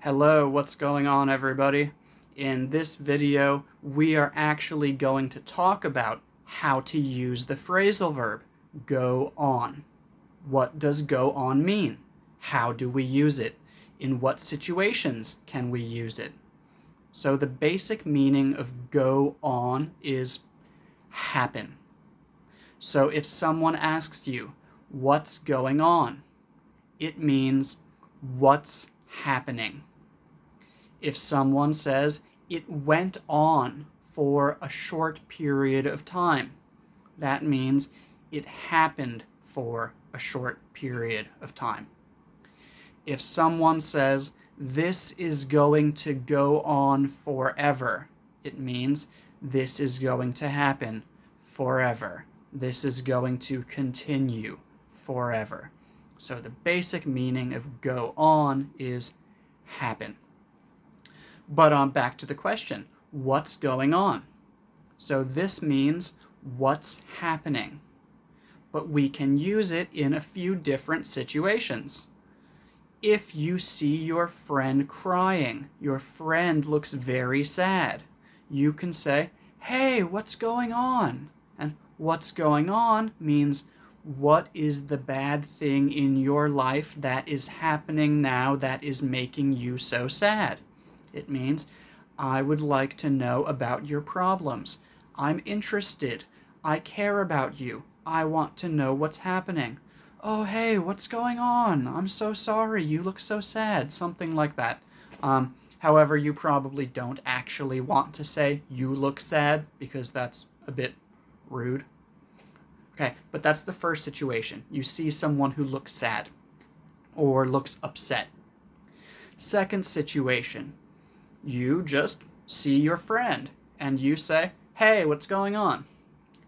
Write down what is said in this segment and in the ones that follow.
Hello, what's going on, everybody? In this video, we are actually going to talk about how to use the phrasal verb, go on. What does go on mean? How do we use it? In what situations can we use it? So the basic meaning of go on is happen. So if someone asks you, what's going on? It means what's happening. If someone says it went on for a short period of time, that means it happened for a short period of time. If someone says this is going to go on forever, it means this is going to happen forever. This is going to continue forever. So the basic meaning of go on is happen. But back to the question, what's going on? So this means what's happening. But we can use it in a few different situations. If you see your friend crying, your friend looks very sad, you can say, hey, what's going on? And what's going on means what is the bad thing in your life that is happening now that is making you so sad? It means, I would like to know about your problems. I'm interested. I care about you. I want to know what's happening. Oh, hey, what's going on? I'm so sorry. You look so sad. Something like that. However, you probably don't actually want to say you look sad because that's a bit rude. Okay, but that's the first situation. You see someone who looks sad or looks upset. Second situation. You just see your friend and you say, hey, what's going on?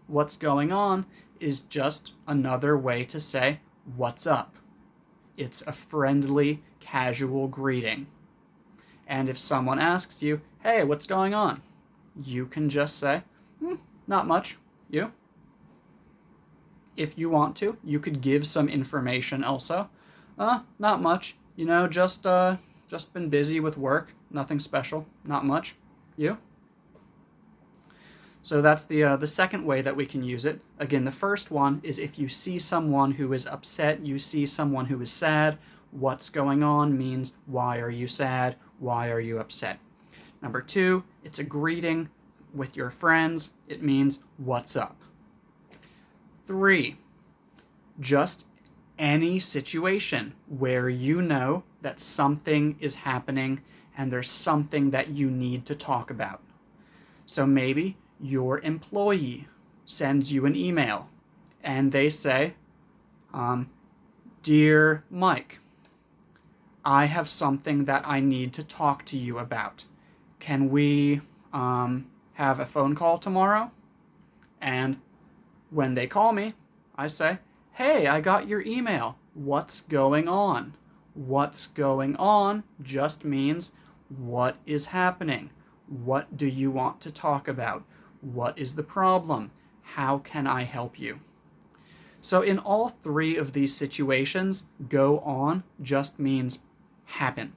What's going on is just another way to say, what's up? It's a friendly, casual greeting. And if someone asks you, hey, what's going on? You can just say, not much. You? If you want to, you could give some information also. Not much. You know, just been busy with work. Nothing special. Not much. You? So that's the second way that we can use it. Again, the first one is if you see someone who is upset, you see someone who is sad, what's going on means why are you sad? Why are you upset? Number two, it's a greeting with your friends. It means what's up. Three, just any situation where you know that something is happening and there's something that you need to talk about. So maybe your employee sends you an email and they say, Dear Mike, I have something that I need to talk to you about. Can we have a phone call tomorrow? And when they call me, I say, hey, I got your email. What's going on? What's going on just means what is happening? What do you want to talk about? What is the problem? How can I help you? So in all three of these situations, go on just means happen.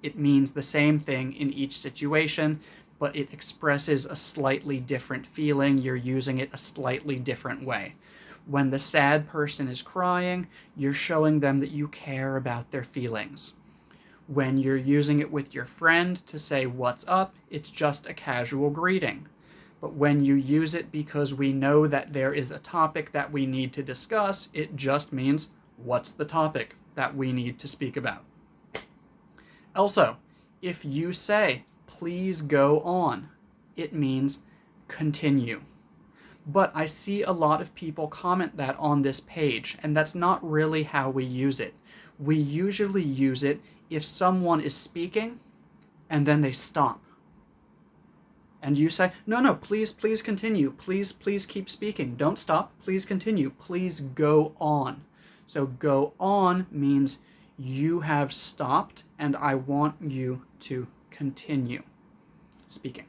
It means the same thing in each situation, but it expresses a slightly different feeling. You're using it a slightly different way. When the sad person is crying, you're showing them that you care about their feelings. When you're using it with your friend to say what's up, it's just a casual greeting. But when you use it because we know that there is a topic that we need to discuss, it just means what's the topic that we need to speak about. Also, if you say, please go on, it means continue. But I see a lot of people comment that on this page, and that's not really how we use it. We usually use it if someone is speaking and then they stop. And you say, no, please continue. Please keep speaking. Don't stop. Please continue. Please go on. So go on means you have stopped and I want you to continue speaking.